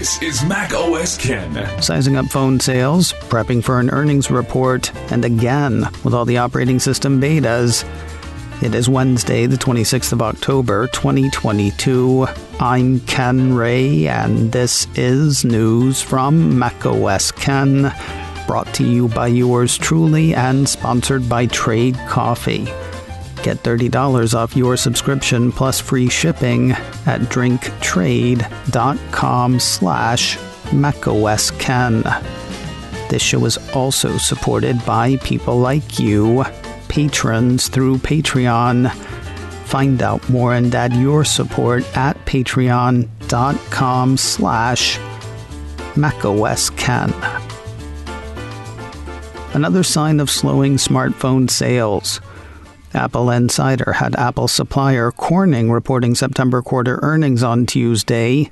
This is Mac OS Ken. Sizing up phone sales, prepping for an earnings report, and again, with all the operating system betas. It is Wednesday, the 26th of October, 2022. I'm Ken Ray, and this is news from Mac OS Ken, brought to you by yours truly and sponsored by Trade Coffee. Get $30 off your subscription plus free shipping at drinktrade.com/macosken. This show is also supported by people like you, patrons through Patreon. Find out more and add your support at patreon.com/macosken. Another sign of slowing smartphone sales. Apple Insider had Apple supplier Corning reporting September quarter earnings on Tuesday.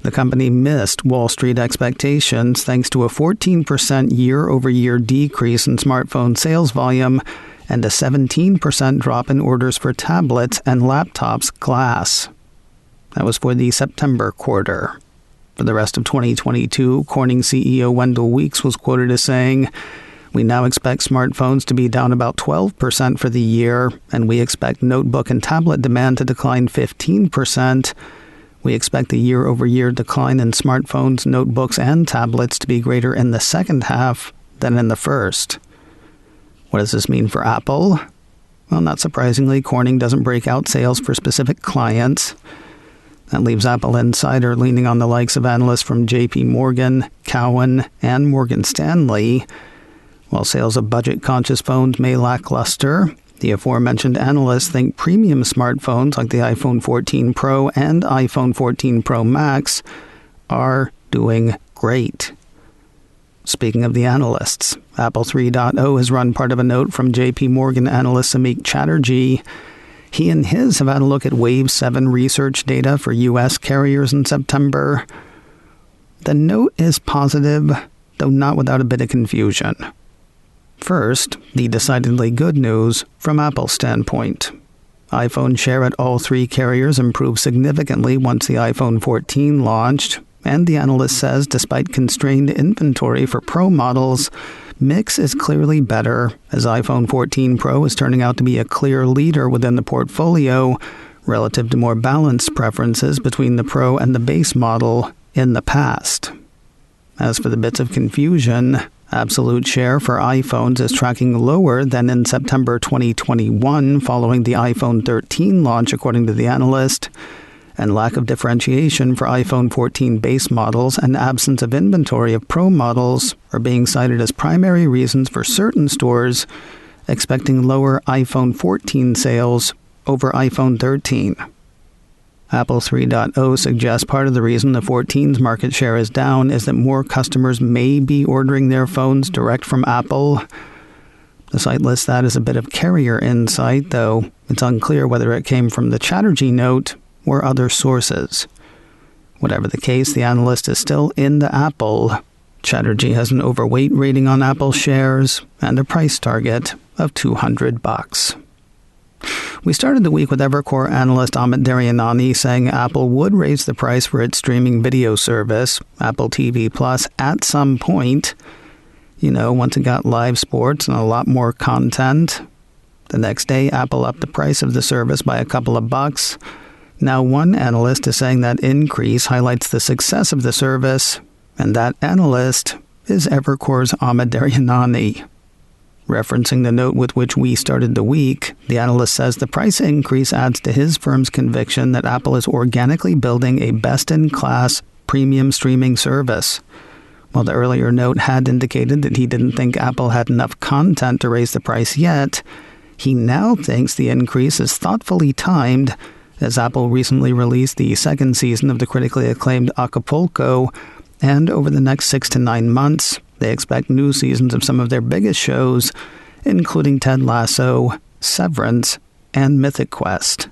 The company missed Wall Street expectations thanks to a 14% year-over-year decrease in smartphone sales volume and a 17% drop in orders for tablets and laptops glass. That was for the September quarter. For the rest of 2022, Corning CEO Wendell Weeks was quoted as saying, "We now expect smartphones to be down about 12% for the year, and we expect notebook and tablet demand to decline 15%. We expect the year-over-year decline in smartphones, notebooks, and tablets to be greater in the second half than in the first." What does this mean for Apple? Well, not surprisingly, Corning doesn't break out sales for specific clients. That leaves Apple Insider leaning on the likes of analysts from JP Morgan, Cowen, and Morgan Stanley. While sales of budget-conscious phones may lackluster, the aforementioned analysts think premium smartphones like the iPhone 14 Pro and iPhone 14 Pro Max are doing great. Speaking of the analysts, Apple 3.0 has run part of a note from JP Morgan analyst Samik Chatterjee. He and his have had a look at Wave 7 research data for U.S. carriers in September. The note is positive, though not without a bit of confusion. First, the decidedly good news from Apple's standpoint. iPhone share at all three carriers improved significantly once the iPhone 14 launched, and the analyst says despite constrained inventory for Pro models, mix is clearly better, as iPhone 14 Pro is turning out to be a clear leader within the portfolio relative to more balanced preferences between the Pro and the base model in the past. As for the bits of confusion, absolute share for iPhones is tracking lower than in September 2021 following the iPhone 13 launch, according to the analyst, and lack of differentiation for iPhone 14 base models and absence of inventory of Pro models are being cited as primary reasons for certain stores expecting lower iPhone 14 sales over iPhone 13. Apple 3.0 suggests part of the reason the 14's market share is down is that more customers may be ordering their phones direct from Apple. The site lists that as a bit of carrier insight, though it's unclear whether it came from the Chatterjee note or other sources. Whatever the case, the analyst is still in the Apple. Chatterjee has an overweight rating on Apple shares and a price target of $200. We started the week with Evercore analyst Amit Daryanani saying Apple would raise the price for its streaming video service, Apple TV Plus, at some point. Once it got live sports and a lot more content. The next day, Apple upped the price of the service by a couple of bucks. Now one analyst is saying that increase highlights the success of the service, and that analyst is Evercore's Amit Daryanani. Referencing the note with which we started the week, the analyst says the price increase adds to his firm's conviction that Apple is organically building a best-in-class premium streaming service. While the earlier note had indicated that he didn't think Apple had enough content to raise the price yet, he now thinks the increase is thoughtfully timed, as Apple recently released the second season of the critically acclaimed Acapulco, and over the next 6 to 9 months, they expect new seasons of some of their biggest shows, including Ted Lasso, Severance, and Mythic Quest.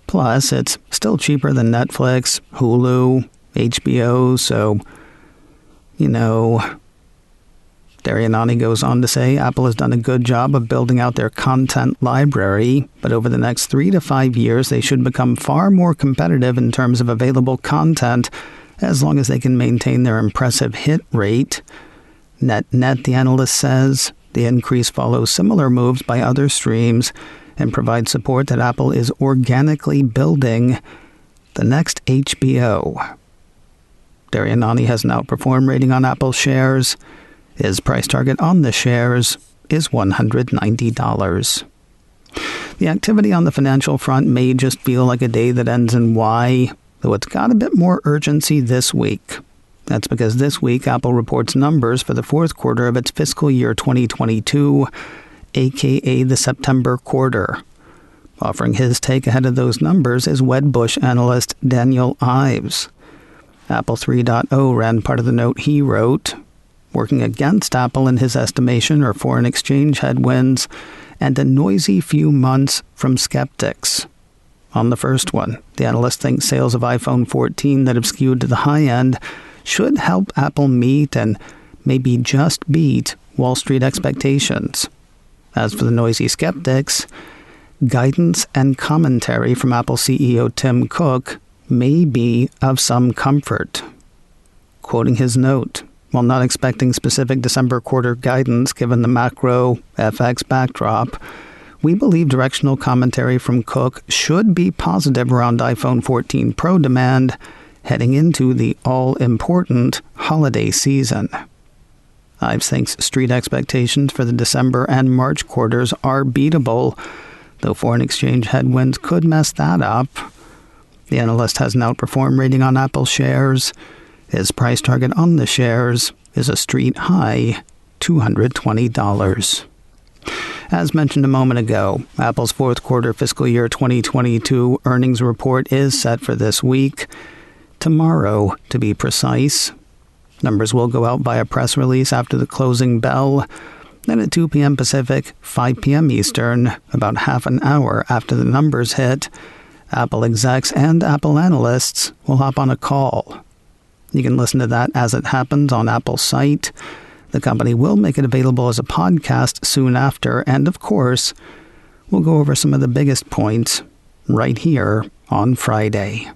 Plus, it's still cheaper than Netflix, Hulu, HBO, so, Daryanani goes on to say Apple has done a good job of building out their content library, but over the next 3 to 5 years, they should become far more competitive in terms of available content as long as they can maintain their impressive hit rate. Net, the analyst says, the increase follows similar moves by other streams and provides support that Apple is organically building the next HBO. Darianani has an outperform rating on Apple shares. His price target on the shares is $190. The activity on the financial front may just feel like a day that ends in Y, though it's got a bit more urgency this week. That's because this week Apple reports numbers for the fourth quarter of its fiscal year 2022, aka the September quarter. Offering his take ahead of those numbers is Wedbush analyst Daniel Ives. Apple 3.0 ran part of the note he wrote. Working against Apple in his estimation are foreign exchange headwinds and a noisy few months from skeptics. On the first one, the analyst thinks sales of iPhone 14 that have skewed to the high end should help Apple meet and maybe just beat Wall Street expectations. As for the noisy skeptics, guidance and commentary from Apple CEO Tim Cook may be of some comfort. Quoting his note, while not expecting specific December quarter guidance given the macro FX backdrop, we believe directional commentary from Cook should be positive around iPhone 14 Pro demand heading into the all-important holiday season. Ives thinks street expectations for the December and March quarters are beatable, though foreign exchange headwinds could mess that up. The analyst has an outperform rating on Apple shares. His price target on the shares is a street high, $220. As mentioned a moment ago, Apple's fourth quarter fiscal year 2022 earnings report is set for this week. Tomorrow, to be precise. Numbers will go out via press release after the closing bell. Then at 2 p.m. Pacific, 5 p.m. Eastern, about half an hour after the numbers hit, Apple execs and Apple analysts will hop on a call. You can listen to that as it happens on Apple's site. The company will make it available as a podcast soon after, and of course, we'll go over some of the biggest points right here on Friday.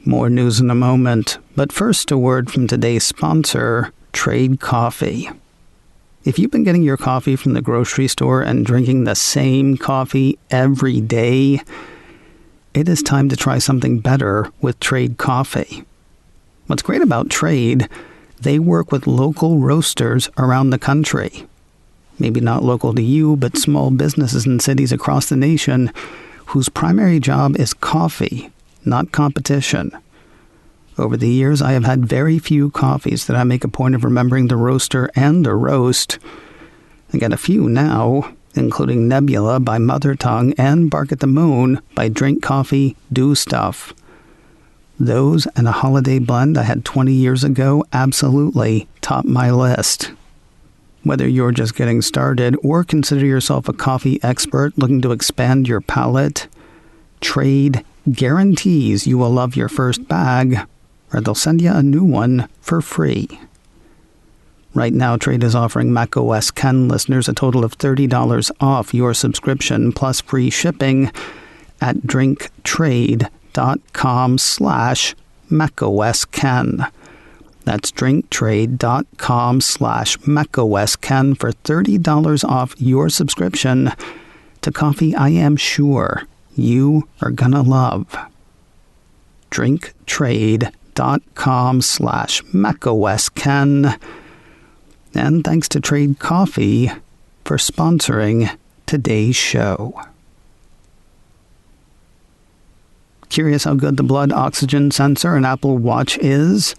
More news in a moment, but first a word from today's sponsor, Trade Coffee. If you've been getting your coffee from the grocery store and drinking the same coffee every day, it is time to try something better with Trade Coffee. What's great about Trade, they work with local roasters around the country. Maybe not local to you, but small businesses in cities across the nation whose primary job is coffee, not competition. Over the years, I have had very few coffees that I make a point of remembering the roaster and the roast. I get a few now, including Nebula by Mother Tongue and Bark at the Moon by Drink Coffee, Do Stuff. Those and a holiday blend I had 20 years ago absolutely top my list. Whether you're just getting started or consider yourself a coffee expert looking to expand your palate, Trade guarantees you will love your first bag, or they'll send you a new one for free. Right now, Trade is offering macOS Ken listeners a total of $30 off your subscription plus free shipping at drinktrade.com/macOSKen. That's drinktrade.com/macOSKen for $30 off your subscription to coffee I am sure you are gonna love. drinktrade.com/macOSKen. And thanks to Trade Coffee for sponsoring today's show. Curious how good the blood oxygen sensor in Apple Watch is?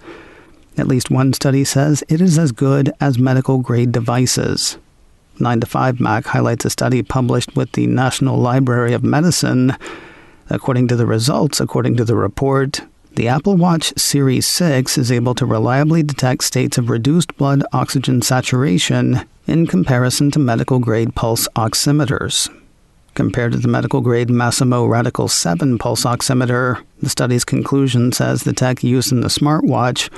At least one study says it is as good as medical-grade devices. 9to5Mac highlights a study published with the National Library of Medicine. According to the report, the Apple Watch Series 6 is able to reliably detect states of reduced blood oxygen saturation in comparison to medical-grade pulse oximeters. Compared to the medical-grade Masimo Radical 7 pulse oximeter, the study's conclusion says the tech used in the smartwatch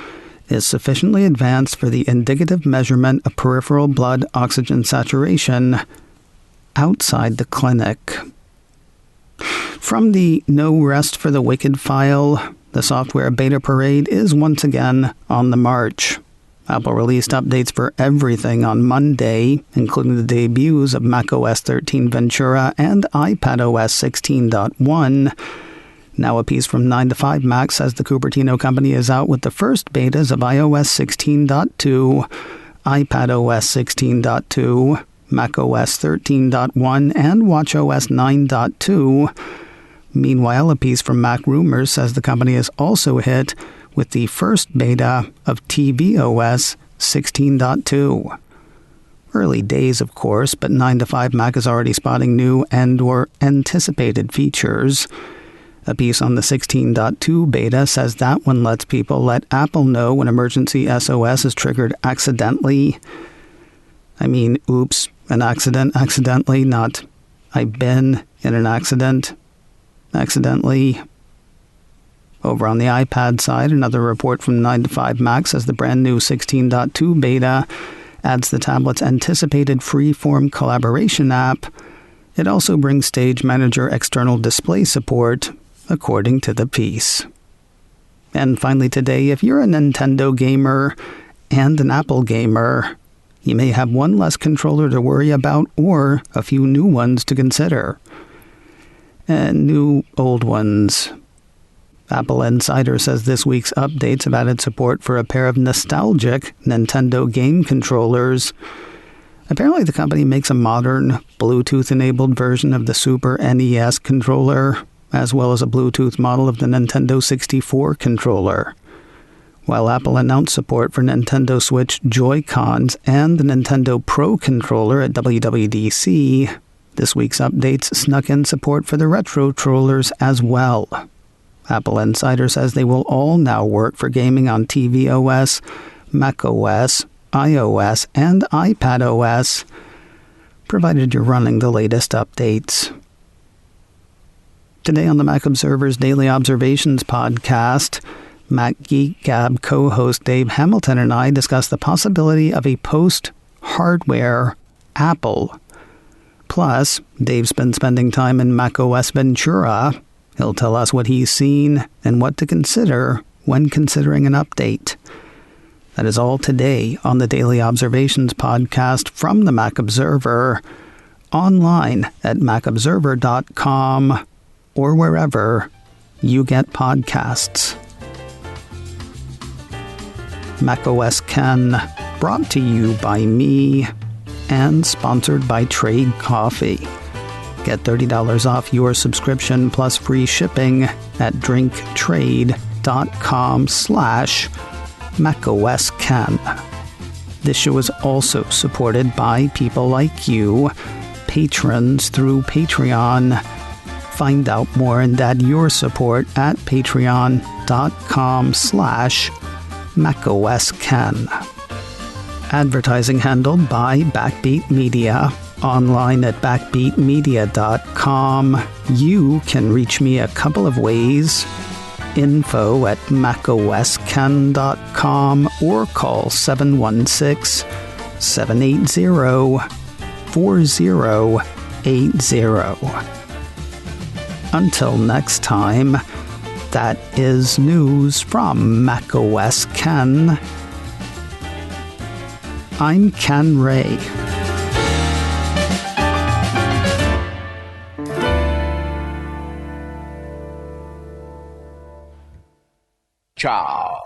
is sufficiently advanced for the indicative measurement of peripheral blood oxygen saturation outside the clinic. From the No Rest for the Wicked file, the software beta parade is once again on the march. Apple released updates for everything on Monday, including the debuts of macOS 13 Ventura and iPadOS 16.1. Now a piece from 9 to 5 Mac says the Cupertino company is out with the first betas of iOS 16.2, iPadOS 16.2, macOS 13.1, and watchOS 9.2. Meanwhile, a piece from Mac Rumors says the company is also hit with the first beta of tvOS 16.2. Early days, of course, but 9 to 5 Mac is already spotting new and/or anticipated features. A piece on the 16.2 beta says that one lets people let Apple know when emergency SOS is triggered accidentally. I mean, oops, an accident accidentally, not I've been in an accident accidentally. Over on the iPad side, another report from 9 to 5 Mac says the brand new 16.2 beta adds the tablet's anticipated free-form collaboration app. It also brings Stage Manager external display support, according to the piece. And finally today, if you're a Nintendo gamer and an Apple gamer, you may have one less controller to worry about or a few new ones to consider. And new old ones. Apple Insider says this week's updates have added support for a pair of nostalgic Nintendo game controllers. Apparently the company makes a modern, Bluetooth-enabled version of the Super NES controller, as well as a Bluetooth model of the Nintendo 64 controller. While Apple announced support for Nintendo Switch Joy-Cons and the Nintendo Pro controller at WWDC, this week's updates snuck in support for the retro controllers as well. Apple Insider says they will all now work for gaming on tvOS, macOS, iOS, and iPadOS, provided you're running the latest updates. Today on the Mac Observer's Daily Observations podcast, Mac Geek Gab co-host Dave Hamilton and I discuss the possibility of a post-hardware Apple. Plus, Dave's been spending time in macOS Ventura. He'll tell us what he's seen and what to consider when considering an update. That is all today on the Daily Observations podcast from the Mac Observer, online at macobserver.com or wherever you get podcasts. macOS Ken, brought to you by me and sponsored by Trade Coffee. Get $30 off your subscription plus free shipping at drinktrade.com/macOSKen. This show is also supported by people like you, patrons through Patreon. Find out more and add your support at patreon.com/macOSKen. Advertising handled by Backbeat Media. Online at backbeatmedia.com. You can reach me a couple of ways. Info at macosken.com or call 716-780-4080. Until next time, that is news from macOS Ken. I'm Ken Ray. Ciao.